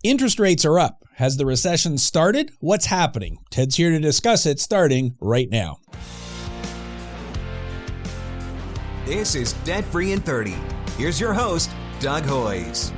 Interest rates are up. Has the recession started? What's happening? Ted's here to discuss it, starting right now. This is Debt Free in 30. Here's your host, Doug Hoyes.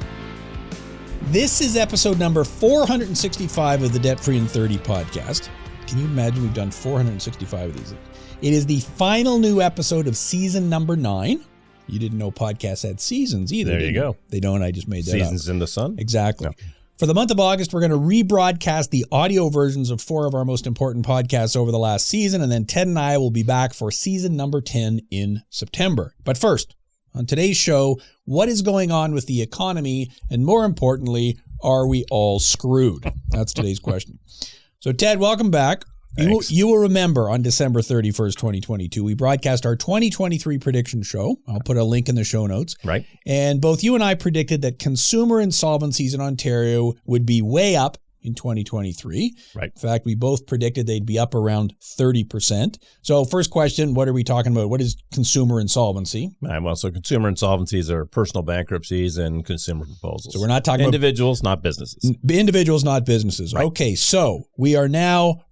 This is episode number 465 of the Debt Free in 30 podcast. Can you imagine we've done 465 of these? It is the final new episode of season number 9. You didn't know podcasts had seasons either. There you go. They don't. I just made that Seasons up. in the sun? Exactly. No. For the month of August, we're going to rebroadcast the audio versions of 4 of our most important podcasts over the last season, and then Ted and I will be back for season number 10 in September. But first, on today's show, what is going on with the economy, and more importantly, are we all screwed? That's today's question. So Ted, welcome back. You will remember on December 31st, 2022, we broadcast our 2023 prediction show. I'll put a link in the show notes. Right. And both you and I predicted that consumer insolvencies in Ontario would be way up in 2023. Right. In fact, we both predicted they'd be up around 30%. So first question, what are we talking about? What is consumer insolvency? Well, so consumer insolvencies are personal bankruptcies and consumer proposals. So we're not talking individuals, not businesses. Individuals, not businesses. Right. Okay, so we are now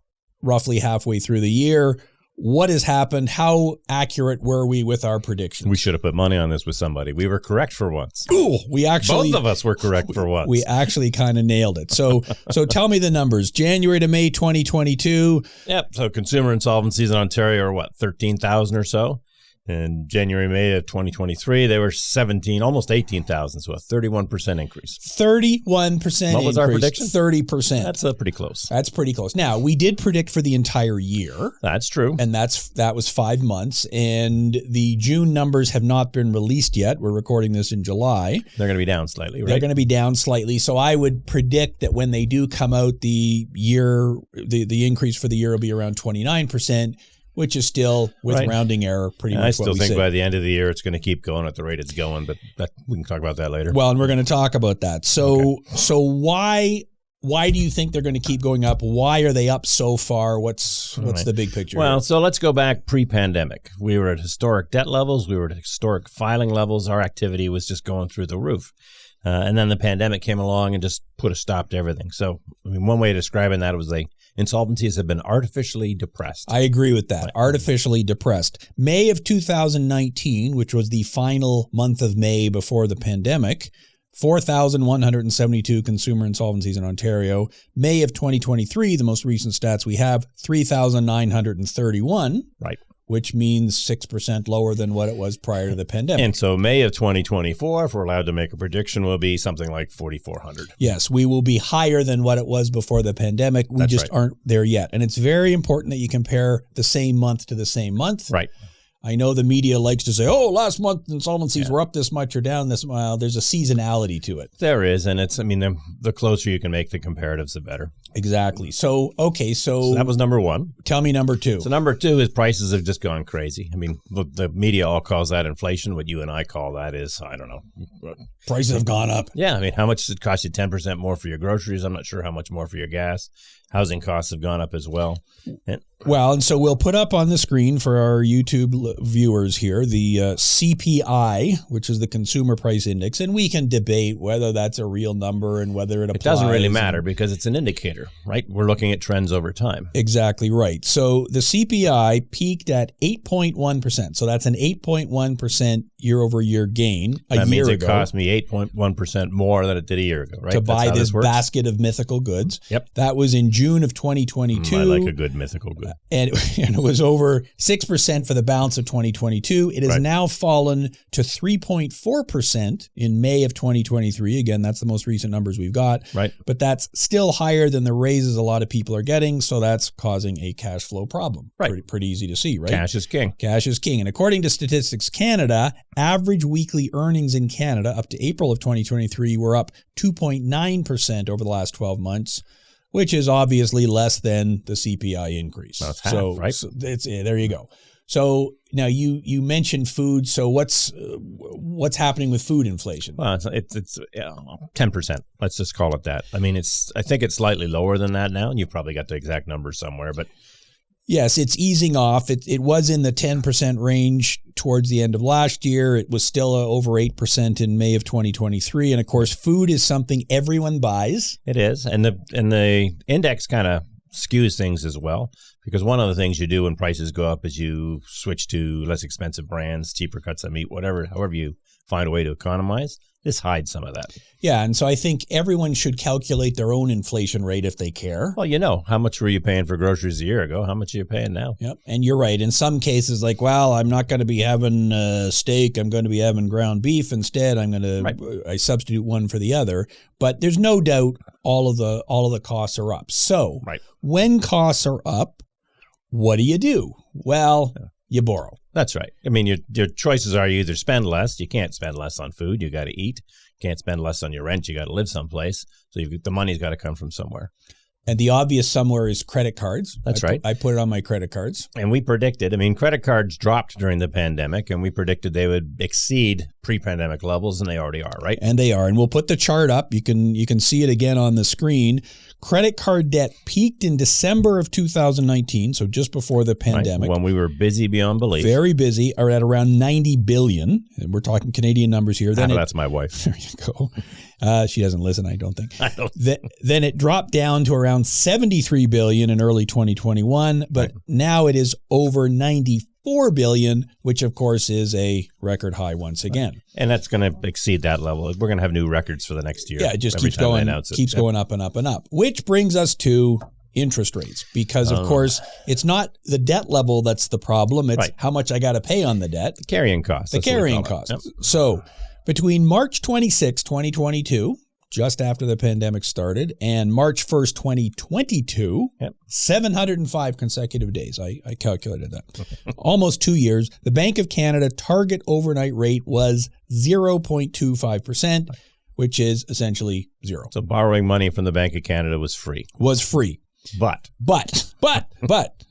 roughly halfway through the year. What has happened? How accurate were we with our predictions? We should have put money on this with somebody. We were correct for once. Ooh, both of us were correct for once. We actually kind of nailed it. So tell me the numbers. January to May 2022. Yep. So consumer insolvencies in Ontario are what, 13,000 or so? In January, May of 2023, they were 17, almost 18,000, so a 31% increase. 31% What was our prediction? 30%. That's pretty close. That's pretty close. Now, we did predict for the entire year. That's true. And that was 5 months. And the June numbers have not been released yet. We're recording this in July. They're going to be down slightly, right? They're going to be down slightly. So I would predict that when they do come out, the increase for the year will be around 29%. Which is still, with rounding error, pretty much what we I still think say. by the end of the year, it's going to keep going at the rate it's going, but we can talk about that later. Well, and we're going to talk about that. So, okay. So why do you think they're going to keep going up? Why are they up so far? What's the big picture? Well, here? so let's go back pre-pandemic. We were at historic debt levels. We were at historic filing levels. Our activity was just going through the roof. And then the pandemic came along and just put a stop to everything. So, one way of describing that was insolvencies have been artificially depressed. I agree with that. Artificially depressed. May of 2019, which was the final month of May before the pandemic, 4,172 consumer insolvencies in Ontario. May of 2023, the most recent stats we have, 3,931. Right. Which means 6% lower than what it was prior to the pandemic. And so May of 2024, if we're allowed to make a prediction, will be something like 4,400. Yes, we will be higher than what it was before the pandemic. We just aren't there yet. And it's very important that you compare the same month to the same month. Right. I know the media likes to say, oh, last month insolvencies were up this much or down this much. Well, there's a seasonality to it. There is. And the closer you can make the comparatives, the better. Exactly. So that was number one. Tell me number two. So number two is prices have just gone crazy. The media all calls that inflation. What you and I call that is, I don't know. Prices have gone up. Yeah. How much does it cost you 10% more for your groceries? I'm not sure how much more for your gas. Housing costs have gone up as well. And so we'll put up on the screen for our YouTube viewers here the CPI, which is the Consumer Price Index, and we can debate whether that's a real number and whether it applies. It doesn't really matter because it's an indicator, right? We're looking at trends over time. Exactly right. So the CPI peaked at 8.1%. So that's an 8.1% year-over-year gain That means it cost me 8.1% more than it did a year ago, right? To buy this basket of mythical goods. Yep. That was in June of 2022. I like a good mythical good. And it was over 6% for the balance of 2022. It has now fallen to 3.4% in May of 2023. Again, that's the most recent numbers we've got. Right. But that's still higher than the raises a lot of people are getting. So that's causing a cash flow problem. Right. Pretty easy to see, right? Cash is king. Cash is king. And according to Statistics Canada, average weekly earnings in Canada up to April of 2023 were up 2.9% over the last 12 months. Which is obviously less than the CPI increase. That's half, right? So there you go. So now you mentioned food. So what's happening with food inflation? Well, it's 10%. Let's just call it that. I think it's slightly lower than that now, and you've probably got the exact numbers somewhere. But Yes, it's easing off. It was in the 10% range towards the end of last year. It was still over 8% in May of 2023. And of course, food is something everyone buys. It is. And the index kind of skews things as well, because one of the things you do when prices go up is you switch to less expensive brands, cheaper cuts of meat, however you find a way to economize. This hides some of that. Yeah, and so I think everyone should calculate their own inflation rate if they care. Well, how much were you paying for groceries a year ago? How much are you paying now? Yep, and you're right. In some cases, like, well, I'm not going to be having steak. I'm going to be having ground beef instead. I substitute one for the other. But there's no doubt all of the costs are up. So when costs are up, what do? Well, you borrow. That's right. I mean, your choices are you either spend less. You can't spend less on food. You got to eat. You can't spend less on your rent. You got to live someplace. So the money's got to come from somewhere. And the obvious somewhere is credit cards. That's right. I put it on my credit cards. And we predicted, credit cards dropped during the pandemic, and we predicted they would exceed pre-pandemic levels, and they already are, right? And they are. And we'll put the chart up. You can see it again on the screen. Credit card debt peaked in December of 2019, so just before the pandemic. When we were busy beyond belief. Very busy, or at around 90 billion. And we're talking Canadian numbers here. That's my wife. There you go. She doesn't listen, I don't think. Then it dropped down to around 73 billion in early 2021, but now it is over 94 billion, which of course is a record high once again. And that's going to exceed that level. We're going to have new records for the next year. Yeah, it just keeps going up and up and up, which brings us to interest rates, because of course it's not the debt level that's the problem. It's how much I got to pay on the debt. The carrying cost. The carrying cost. Yep. So between March 26, 2022, just after the pandemic started, and March 1st, 2022, 705 consecutive days. I calculated that. Almost 2 years. The Bank of Canada target overnight rate was 0.25%, which is essentially zero. So borrowing money from the Bank of Canada was free. But,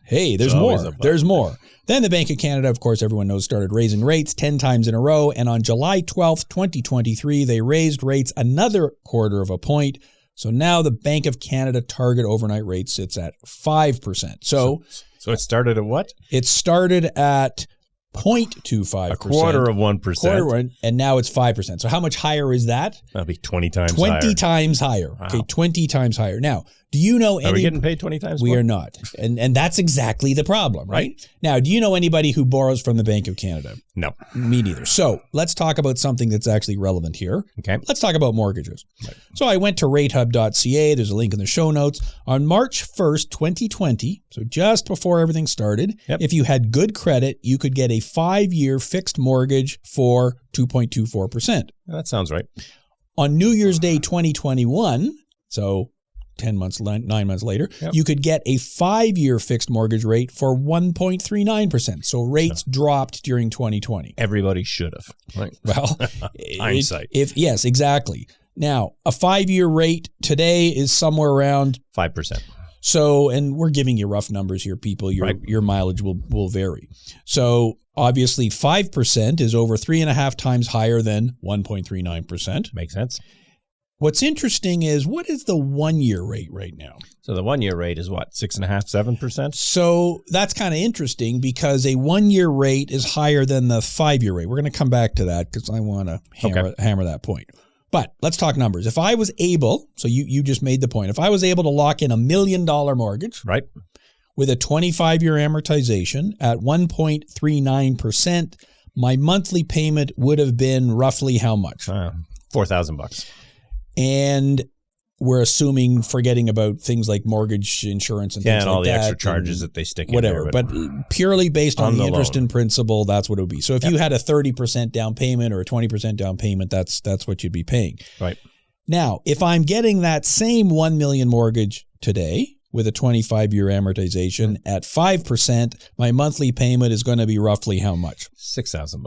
hey, there's more. There's more. Then the Bank of Canada, of course, everyone knows, started raising rates 10 times in a row. And on July 12th, 2023, they raised rates another quarter of a point. So now the Bank of Canada target overnight rate sits at 5%. So it started at what? It started at 0.25%. A quarter of 1%. And now it's 5%. So how much higher is that? That'll be 20 times higher. 20 times higher. Wow. Okay, 20 times higher. Now, do you know Are we getting paid 20 times more? We are not. And that's exactly the problem, right? Now, do you know anybody who borrows from the Bank of Canada? No. Me neither. So let's talk about something that's actually relevant here. Okay. Let's talk about mortgages. Right. So I went to ratehub.ca. There's a link in the show notes. On March 1st, 2020, so just before everything started, if you had good credit, you could get a 5-year fixed mortgage for 2.24%. That sounds right. On New Year's Day 2021, so 9 months later, you could get a 5-year fixed mortgage rate for 1.39%. So rates dropped during 2020. Everybody should have. Right. Well, hindsight. Yes, exactly. Now, a 5-year rate today is somewhere around 5%. So, and we're giving you rough numbers here, people. Your mileage will vary. So obviously 5% is over 3.5 times higher than 1.39%. Makes sense. What's interesting is, what is the 1-year rate right now? So the 1-year rate is what, 6.5%, 7%? So that's kind of interesting, because a 1-year rate is higher than the 5-year rate. We're going to come back to that because I want to hammer that point. But let's talk numbers. If I was able, so you just made the point, if I was able to lock in $1 million mortgage, right, with a 25-year amortization at 1.39%, my monthly payment would have been roughly how much? $4,000. And we're assuming, forgetting about things like mortgage insurance and things like that. And all the extra charges that they stick in whatever, there. But purely based on the interest in principal, that's what it would be. So if you had a 30% down payment or a 20% down payment, that's what you'd be paying. Right. Now, if I'm getting that same $1 million mortgage today with a 25-year amortization at 5%, my monthly payment is going to be roughly how much? $6,000.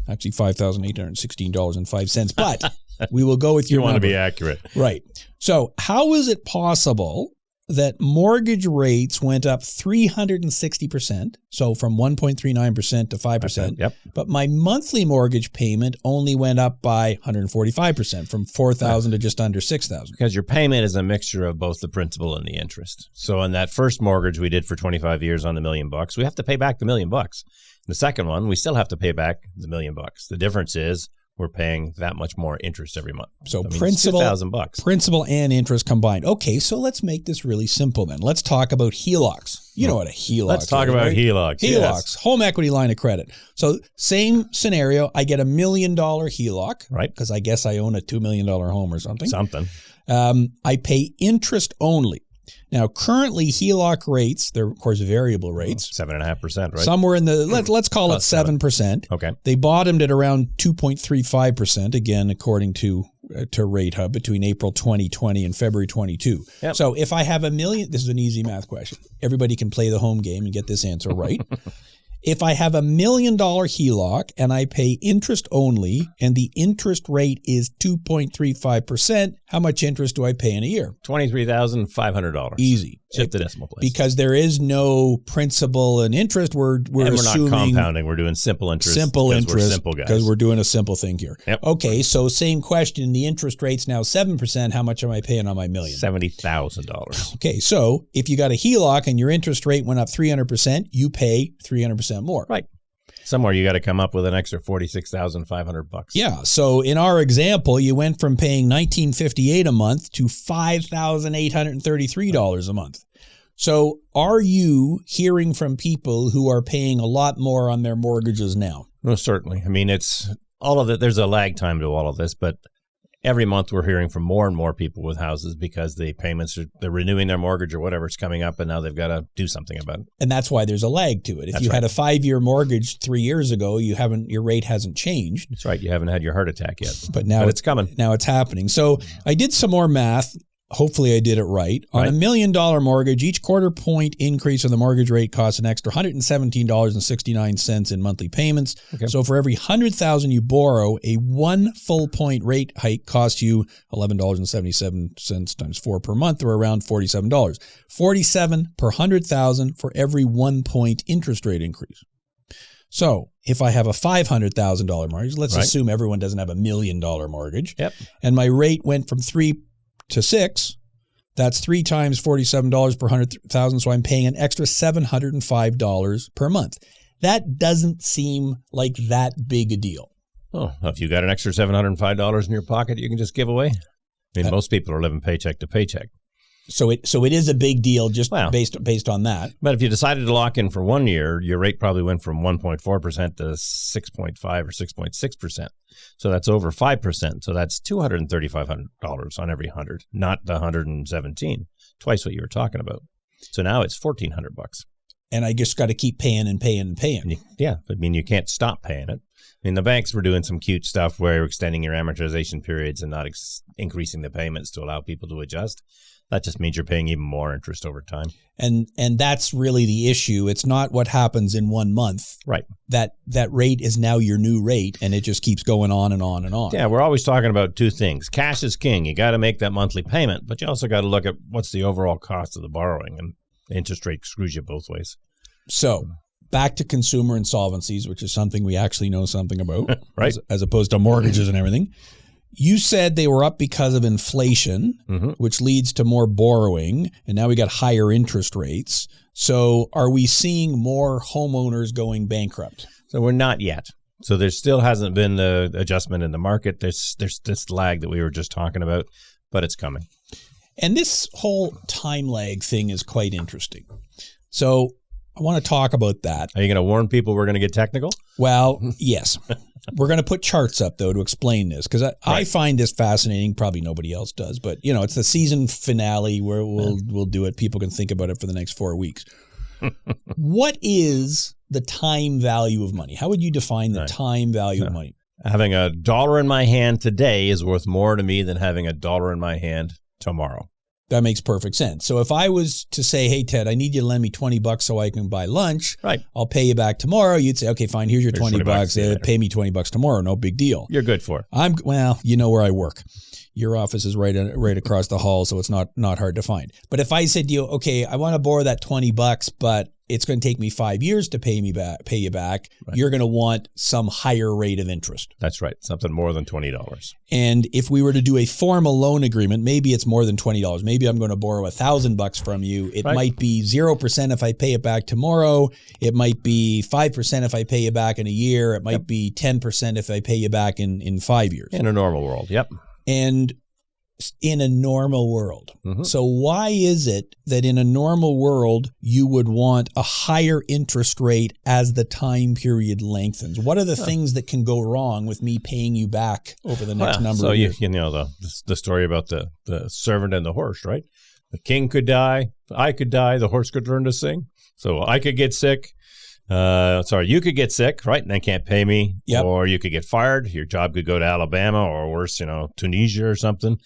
Actually, $5,816.05. But we will go with you your want number. to be accurate. Right. So how is it possible that mortgage rates went up 360%, so from 1.39% to 5%. Yep. But my monthly mortgage payment only went up by 145%, from $4,000 to just under $6,000. Because your payment is a mixture of both the principal and the interest. So in that first mortgage we did for 25 years on the $1 million, we have to pay back the $1 million. The second one, we still have to pay back the $1 million. The difference is we're paying that much more interest every month. So I mean, principal, $2,000. Principal and interest combined. Okay, so let's make this really simple then. Let's talk about HELOCs. You know what a HELOC is. Let's talk about right? HELOCs. HELOCs, yes. Home equity line of credit. So same scenario, I get a $1 million HELOC, right? Because I guess I own a $2 million home or something. I pay interest only. Now, currently, HELOC rates, they're, of course, variable rates. 7.5%, right? Somewhere in the, let's call it 7%. Okay. They bottomed at around 2.35%, again, according to Rate Hub, between April 2020 and February 22. Yep. So if I have $1 million, this is an easy math question. Everybody can play the home game and get this answer right. If I have $1 million HELOC and I pay interest only and the interest rate is 2.35%, how much interest do I pay in a year? $23,500. Easy. Shift the decimal place. Because there is no principal and interest. We're assuming not compounding. We're doing simple interest. Simple interest. We're simple guys. Because we're doing a simple thing here. Yep. Okay, so same question. The interest rate's now 7%. How much am I paying on my $1 million? $70,000. Okay, so if you got a HELOC and your interest rate went up 300%, you pay 300% more. Right. Somewhere you got to come up with an extra $46,500. Yeah. So in our example, you went from paying $1,958 a month to $5,833 a month. So are you hearing from people who are paying a lot more on their mortgages now? Well, certainly. I mean, it's all of it. There's a lag time to all of this, but every month we're hearing from more and more people with houses because the payments they're renewing their mortgage or whatever's coming up, and now they've got to do something about it. And that's why there's a lag to it. If That's you right. had a 5-year mortgage 3 years ago, your rate hasn't changed. That's right. You haven't had your heart attack yet, But now it's coming. Now it's happening. So I did some more math. Hopefully I did it right. On a $1 million mortgage, each quarter point increase in the mortgage rate costs an extra $117.69 in monthly payments. Okay. So for every $100,000 you borrow, a 1 full point rate hike costs you $11.77 times 4 per month, or around $47. $47 per $100,000 for every 1 point interest rate increase. So if I have a $500,000 mortgage, let's assume everyone doesn't have $1 million mortgage. Yep. And my rate went from 3 to 6, that's 3 times $47 per 100,000. So I'm paying an extra $705 per month. That doesn't seem like that big a deal. Oh, if you got an extra $705 in your pocket, you can just give away. I mean, most people are living paycheck to paycheck. So it is a big deal just based on that. But if you decided to lock in for 1 year, your rate probably went from 1.4% to 6.5 or 6.6%. So that's over 5%. So that's $23,500 on every 100, not the 117, twice what you were talking about. So now it's $1,400. And I just got to keep paying and paying and paying. Yeah, I mean, you can't stop paying it. I mean, the banks were doing some cute stuff where you're extending your amortization periods and not increasing the payments to allow people to adjust. That just means you're paying even more interest over time. And that's really the issue. It's not what happens in 1 month. Right. That rate is now your new rate, and it just keeps going on and on and on. Yeah, we're always talking about two things. Cash is king. You got to make that monthly payment, but you also got to look at what's the overall cost of the borrowing, and the interest rate screws you both ways. So back to consumer insolvencies, which is something we actually know something about, right? As opposed to mortgages and everything. You said they were up because of inflation, which leads to more borrowing, and now we got higher interest rates. So are we seeing more homeowners going bankrupt? So we're not yet. So there still hasn't been the adjustment in the market. There's this lag that we were just talking about, but it's coming. And this whole time lag thing is quite interesting. So I want to talk about that. Are you going to warn people we're going to get technical? Well, yes. We're going to put charts up, though, to explain this, because I find this fascinating. Probably nobody else does, but it's the season finale where we'll do it. People can think about it for the next 4 weeks. What is the time value of money? How would you define the time value of money? Having $1 in my hand today is worth more to me than having $1 in my hand tomorrow. That makes perfect sense. So if I was to say, hey, Ted, I need you to lend me $20 so I can buy lunch. Right. I'll pay you back tomorrow. You'd say, okay, fine. Here's your $20. Pay me $20 tomorrow. No big deal. You're good for it. Well, you know where I work. Your office is right across the hall, so it's not hard to find. But if I said to you, okay, I want to borrow that $20, but it's going to take me 5 years to pay you back, right, you're going to want some higher rate of interest. That's right. Something more than $20. And if we were to do a formal loan agreement, maybe it's more than $20. Maybe I'm going to borrow $1,000 from you. It right. might be 0% if I pay it back tomorrow. It might be 5% if I pay you back in a year. It might yep. be 10% if I pay you back in 5 years. In a normal world, yep. And in a normal world. Mm-hmm. So why is it that in a normal world you would want a higher interest rate as the time period lengthens? What are the things that can go wrong with me paying you back over the next number of years? So you know the story about the servant and the horse, right? The king could die, I could die, the horse could learn to sing. So I could get sick. You could get sick, right? And they can't pay me. Yep. Or you could get fired. Your job could go to Alabama or worse, Tunisia or something.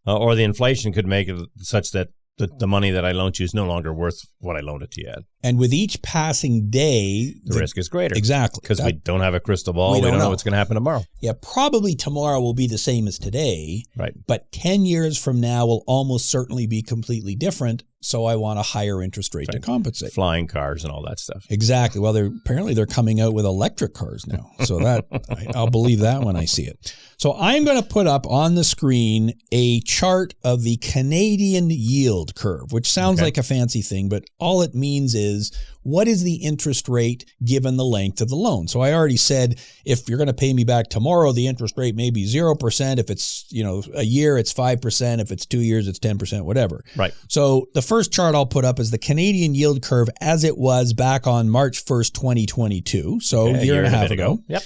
Or the inflation could make it such that the money that I loaned you is no longer worth what I loaned it to you at. And with each passing day, the risk is greater. Exactly. Because we don't have a crystal ball. We don't know what's going to happen tomorrow. Yeah, probably tomorrow will be the same as today. Right. But 10 years from now will almost certainly be completely different. So I want a higher interest rate to compensate. Flying cars and all that stuff. Exactly. Well, they're coming out with electric cars now. So that I'll believe that when I see it. So I'm going to put up on the screen a chart of the Canadian yield curve, which sounds like a fancy thing, but all it means is what is the interest rate given the length of the loan? So I already said if you're going to pay me back tomorrow, the interest rate may be 0%. If it's, a year, it's 5%. If it's 2 years, it's 10%, whatever. Right. So the first chart I'll put up is the Canadian yield curve as it was back on March 1st, 2022. So a year and a half ago. Yep.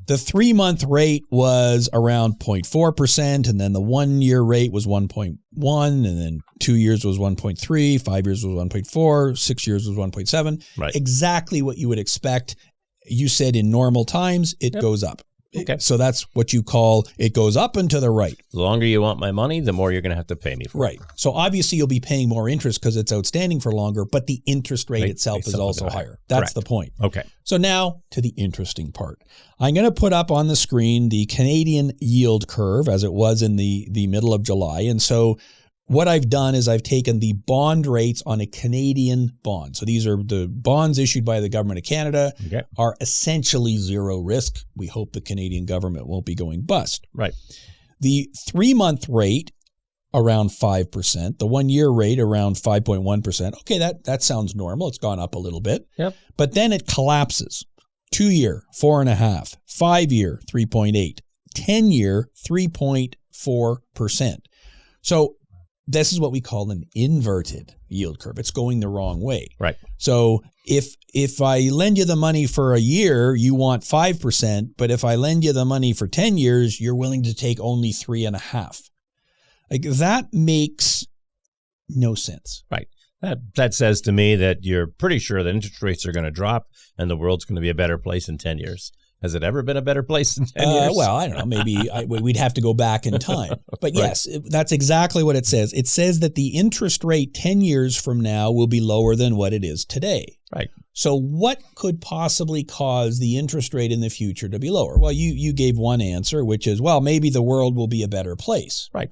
The 3-month rate was around 0.4%, and then the 1 year rate was 1.1, and then 2 years was 1.3, 5 years was 1.4, 6 years was 1.7. Right. Exactly what you would expect. You said in normal times, it goes up. Okay. So that's what you call it goes up and to the right. The longer you want my money, the more you're going to have to pay me for it. Right. So obviously you'll be paying more interest because it's outstanding for longer, but the interest rate itself is also higher. That's the point. Okay. So now to the interesting part. I'm going to put up on the screen the Canadian yield curve as it was in the middle of July. And so what I've done is I've taken the bond rates on a Canadian bond. So these are the bonds issued by the government of Canada are essentially zero risk. We hope the Canadian government won't be going bust. Right. The 3-month rate around 5%, the 1 year rate around 5.1%. Okay, that sounds normal. It's gone up a little bit. Yep. But then it collapses. 2 year, 4.5, 5 year, 3.8, 10 year, 3.4%. So this is what we call an inverted yield curve. It's going the wrong way. Right. So if I lend you the money for a year, you want 5%, but if I lend you the money for 10 years, you're willing to take only 3.5%. Like that makes no sense. Right. That says to me that you're pretty sure that interest rates are going to drop and the world's going to be a better place in 10 years. Has it ever been a better place in 10 years? Well, I don't know. Maybe we'd have to go back in time. But yes, that's exactly what it says. It says that the interest rate 10 years from now will be lower than what it is today. Right. So what could possibly cause the interest rate in the future to be lower? Well, you gave one answer, which is, well, maybe the world will be a better place. Right.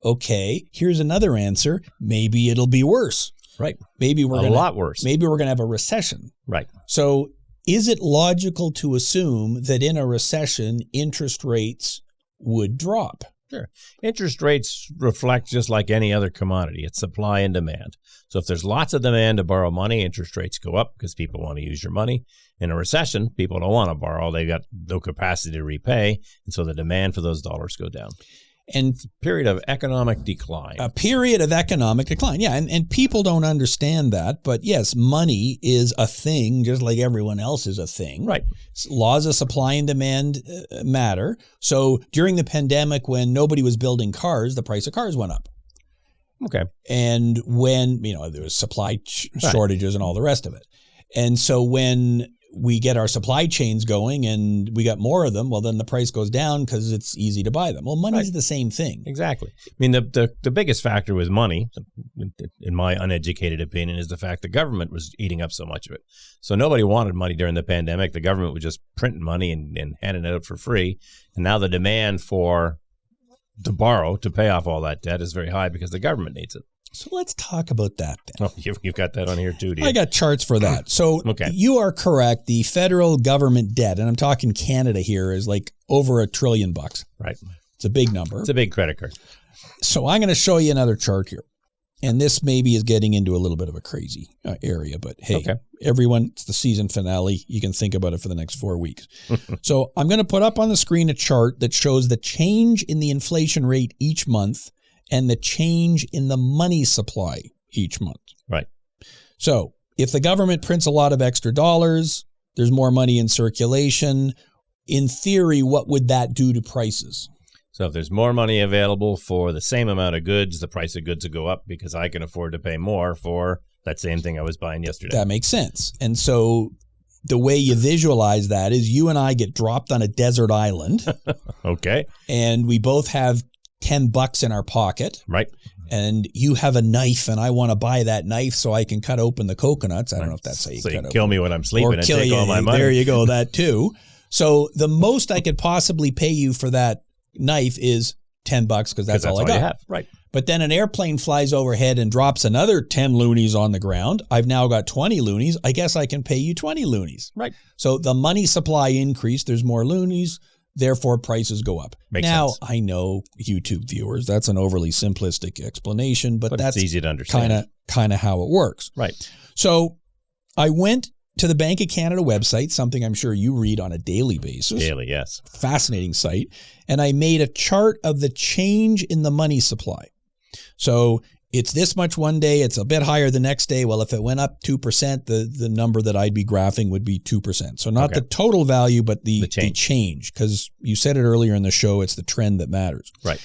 Okay, here's another answer. Maybe it'll be worse. Right. Maybe we're a lot worse. Maybe we're going to have a recession. Right. So is it logical to assume that in a recession, interest rates would drop? Sure. Interest rates reflect just like any other commodity. It's supply and demand. So if there's lots of demand to borrow money, interest rates go up because people want to use your money. In a recession, people don't want to borrow. They've got no capacity to repay. And so the demand for those dollars go down. And it's a period of economic decline. A period of economic decline. Yeah. And people don't understand that. But yes, money is a thing, just like everyone else is a thing. Right. Laws of supply and demand matter. So during the pandemic, when nobody was building cars, the price of cars went up. Okay. And when, there was supply shortages and all the rest of it. And so when we get our supply chains going and we got more of them, well, then the price goes down because it's easy to buy them. Well, money's the same thing. Exactly. I mean, the biggest factor with money, in my uneducated opinion, is the fact the government was eating up so much of it. So nobody wanted money during the pandemic. The government was just printing money and handing it out for free. And now the demand for borrow to pay off all that debt is very high because the government needs it. So let's talk about that then. Oh, you've got that on here too, do you? I got charts for that. So Okay. You are correct. The federal government debt, and I'm talking Canada here, is like over $1 trillion. Right. It's a big number. It's a big credit card. So I'm going to show you another chart here. And this maybe is getting into a little bit of a crazy area, but hey, Okay. Everyone, it's the season finale. You can think about it for the next 4 weeks. So I'm going to put up on the screen a chart that shows the change in the inflation rate each month and the change in the money supply each month. Right. So if the government prints a lot of extra dollars, there's more money in circulation. In theory, what would that do to prices? So if there's more money available for the same amount of goods, the price of goods will go up because I can afford to pay more for that same thing I was buying yesterday. That makes sense. And so the way you visualize that is you and I get dropped on a desert island. Okay. And we both have $10 in our pocket. Right. And you have a knife and I want to buy that knife so I can cut open the coconuts. I don't know if that's how you so cut you open. kill me when I'm sleeping Or and kill take you. all my money. There you go. That too. So the most I could possibly pay you for that knife is $10 because that's all I got. You have. Right. But then an airplane flies overhead and drops another 10 loonies on the ground. I've now got 20 loonies. I guess I can pay you 20 loonies. Right. So the money supply increased. There's more loonies. Therefore, prices go up. Makes now, sense. I know YouTube viewers, that's an overly simplistic explanation, but that's it's easy to understand. Kind of how it works. Right. So I went to the Bank of Canada website, something I'm sure you read on a daily basis. Daily, yes. Fascinating site. And I made a chart of the change in the money supply. So it's this much one day, it's a bit higher the next day. Well, if it went up 2%, the number that I'd be graphing would be 2%. So not the total value, but the change. Because you said it earlier in the show, it's the trend that matters. Right.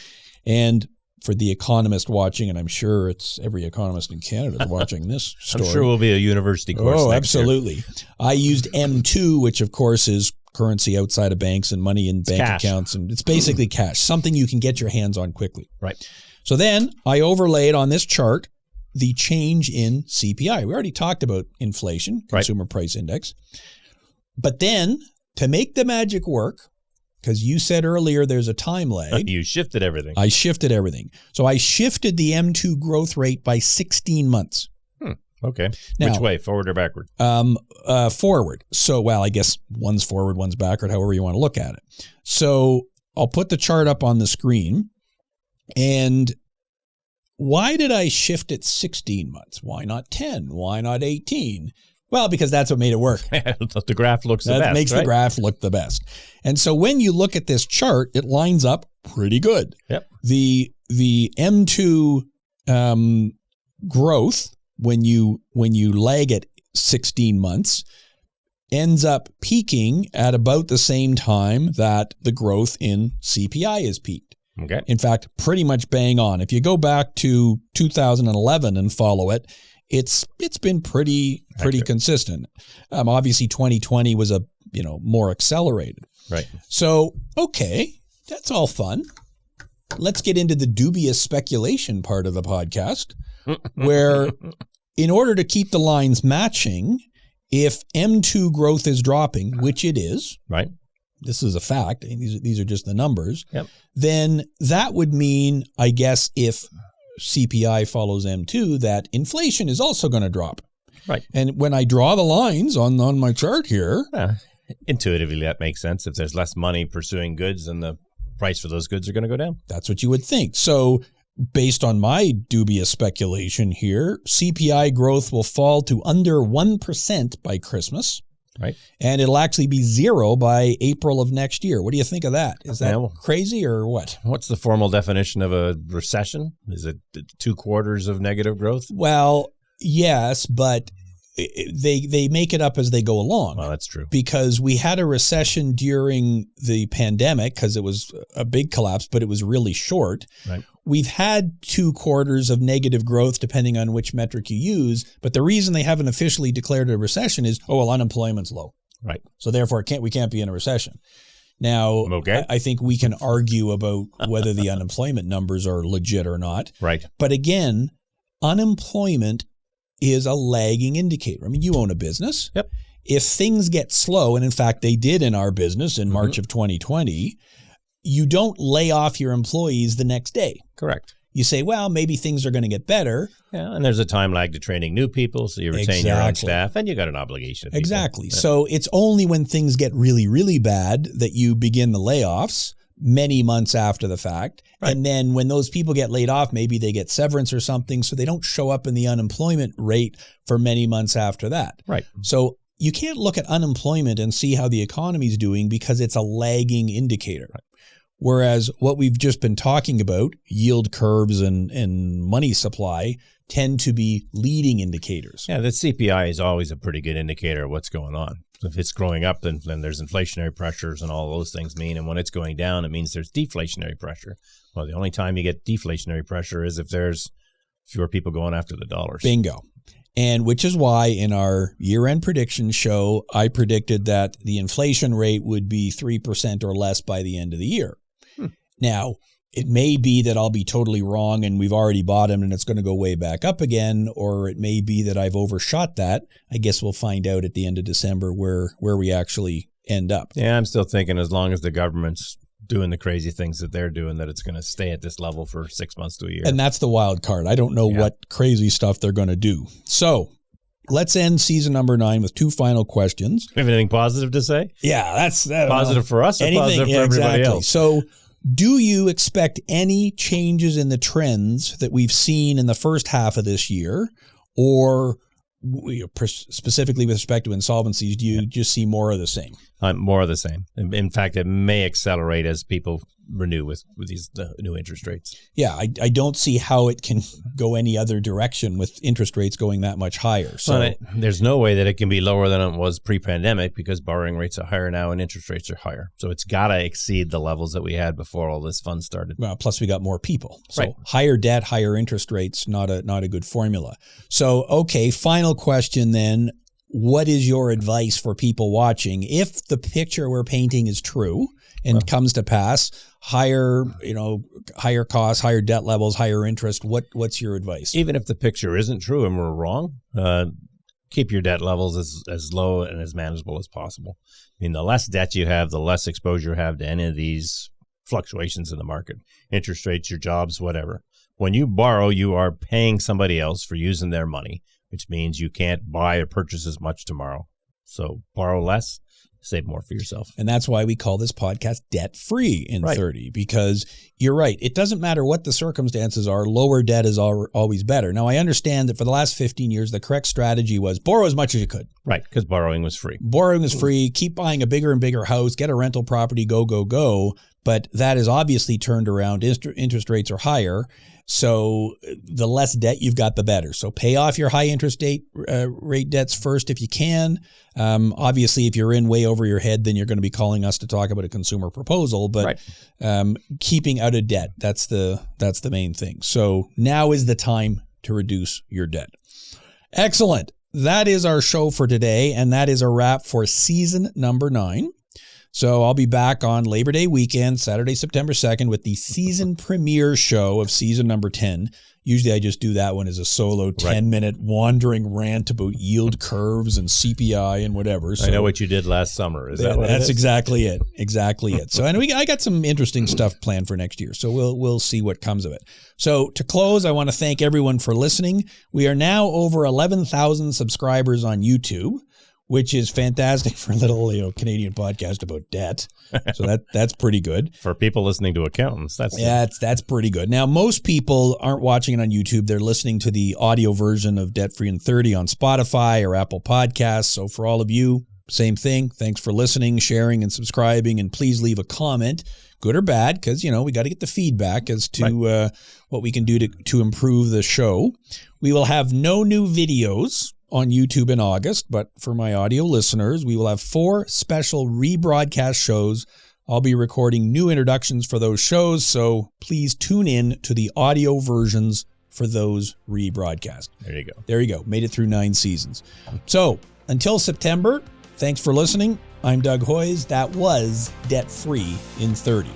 And for the economist watching, and I'm sure it's every economist in Canada is watching this story. I'm sure it will be a university course next absolutely. year. I used M2, which of course is currency outside of banks and money in bank cash. accounts. And it's basically cash, something you can get your hands on quickly. Right. So then I overlaid on this chart the change in CPI. We already talked about inflation, consumer price index. But then to make the magic work, because you said earlier there's a time lag. You shifted everything. I shifted everything. So I shifted the M2 growth rate by 16 months. Okay. Now, which way, forward or backward? Forward. So, well, I guess one's forward, one's backward, however you want to look at it. So I'll put the chart up on the screen. And why did I shift it 16 months? Why not 10? Why not 18? Well, because that's what made it work. The graph looks the best. That makes the graph look the best. And so when you look at this chart, it lines up pretty good. Yep. The M2 growth, when you lag it 16 months, ends up peaking at about the same time that the growth in CPI is peaked. Okay. In fact, pretty much bang on. If you go back to 2011 and follow it, it's been pretty consistent. Obviously 2020 was more accelerated. Right. So, okay, that's all fun. Let's get into the dubious speculation part of the podcast, where in order to keep the lines matching, if M2 growth is dropping, which it is, right? This is a fact. These are just the numbers. Yep. Then that would mean, I guess, if CPI follows M2, that inflation is also going to drop. Right. And when I draw the lines on my chart here, intuitively that makes sense. If there's less money pursuing goods, then the price for those goods are going to go down. That's what you would think. So based on my dubious speculation here, CPI growth will fall to under 1% by Christmas. Right. And it'll actually be 0 by April of next year. What do you think of that? Is that crazy or what? What's the formal definition of a recession? Is it 2 quarters of negative growth? Well, yes, but they make it up as they go along. Well, that's true. Because we had a recession during the pandemic because it was a big collapse, but it was really short. Right. We've had 2 quarters of negative growth depending on which metric you use, but the reason they haven't officially declared a recession is, unemployment's low. Right. So therefore we can't be in a recession. Now, I think we can argue about whether the unemployment numbers are legit or not. Right. But again, unemployment is a lagging indicator. I mean, you own a business. Yep. If things get slow, and in fact they did in our business in March of 2020, you don't lay off your employees the next day. Correct. You say, well, maybe things are going to get better. Yeah, and there's a time lag to training new people, so you retain your own staff, and you got an obligation. Exactly. Yeah. So it's only when things get really, really bad that you begin the layoffs many months after the fact. Right. And then when those people get laid off, maybe they get severance or something, so they don't show up in the unemployment rate for many months after that. Right. So you can't look at unemployment and see how the economy's doing because it's a lagging indicator. Right. Whereas what we've just been talking about, yield curves and money supply, tend to be leading indicators. Yeah, the CPI is always a pretty good indicator of what's going on. If it's growing up, then there's inflationary pressures and all those things mean. And when it's going down, it means there's deflationary pressure. Well, the only time you get deflationary pressure is if there's fewer people going after the dollars. Bingo. And which is why in our year-end prediction show, I predicted that the inflation rate would be 3% or less by the end of the year. Now, it may be that I'll be totally wrong and we've already bottomed and it's going to go way back up again, or it may be that I've overshot that. I guess we'll find out at the end of December where we actually end up. Yeah, I'm still thinking as long as the government's doing the crazy things that they're doing, that it's going to stay at this level for 6 months to a year. And that's the wild card. I don't know what crazy stuff they're going to do. So let's end season number 9 with 2 final questions. Have anything positive to say? Yeah, that's positive for us or positive for everybody else? So do you expect any changes in the trends that we've seen in the first half of this year, or specifically with respect to insolvencies, do you just see more of the same? More of the same. In fact, it may accelerate as people renew with these new interest rates. Yeah, I don't see how it can go any other direction with interest rates going that much higher. So there's no way that it can be lower than it was pre-pandemic because borrowing rates are higher now and interest rates are higher. So it's got to exceed the levels that we had before all this fun started. Well, plus we got more people. So higher debt, higher interest rates, not a good formula. So, okay, final question then. What is your advice for people watching if the picture we're painting is true and comes to pass? Higher costs, higher debt levels, higher interest. What's your advice? Even if the picture isn't true and we're wrong, keep your debt levels as low and as manageable as possible. I mean, the less debt you have, the less exposure you have to any of these fluctuations in the market, interest rates, your jobs, whatever. When you borrow, you are paying somebody else for using their money, which means you can't buy or purchase as much tomorrow. So borrow less, save more for yourself. And that's why we call this podcast Debt-Free in 30, because you're right. It doesn't matter what the circumstances are. Lower debt is always better. Now, I understand that for the last 15 years, the correct strategy was borrow as much as you could. Right, because borrowing was free. Borrowing was free. Keep buying a bigger and bigger house. Get a rental property. Go, go, go. But that is obviously turned around. Interest rates are higher. So the less debt you've got, the better. So pay off your high interest rate debts first if you can. Obviously, if you're in way over your head, then you're going to be calling us to talk about a consumer proposal. But keeping out of debt, that's the main thing. So now is the time to reduce your debt. Excellent. That is our show for today, and that is a wrap for season number 9. So I'll be back on Labor Day weekend, Saturday, September 2nd, with the season premiere show of season number 10. Usually I just do that one as a solo 10-minute wandering rant about yield curves and CPI and whatever. So I know what you did last summer. Is that what that's it is? Exactly it. Exactly it. So and I got some interesting stuff planned for next year. So we'll see what comes of it. So to close, I want to thank everyone for listening. We are now over 11,000 subscribers on YouTube, which is fantastic for a little Canadian podcast about debt. So that's pretty good. For people listening to accountants, that's pretty good. Now, most people aren't watching it on YouTube. They're listening to the audio version of Debt-Free in 30 on Spotify or Apple Podcasts. So for all of you, same thing. Thanks for listening, sharing, and subscribing. And please leave a comment, good or bad, because, we got to get the feedback as to what we can do to improve the show. We will have no new videos on YouTube in August, but for my audio listeners, we will have 4 special rebroadcast shows. I'll be recording new introductions for those shows, so please tune in to the audio versions for those rebroadcasts. There you go. Made it through 9 seasons. So until September, thanks for listening. I'm Doug Hoyes. That was Debt-Free in 30.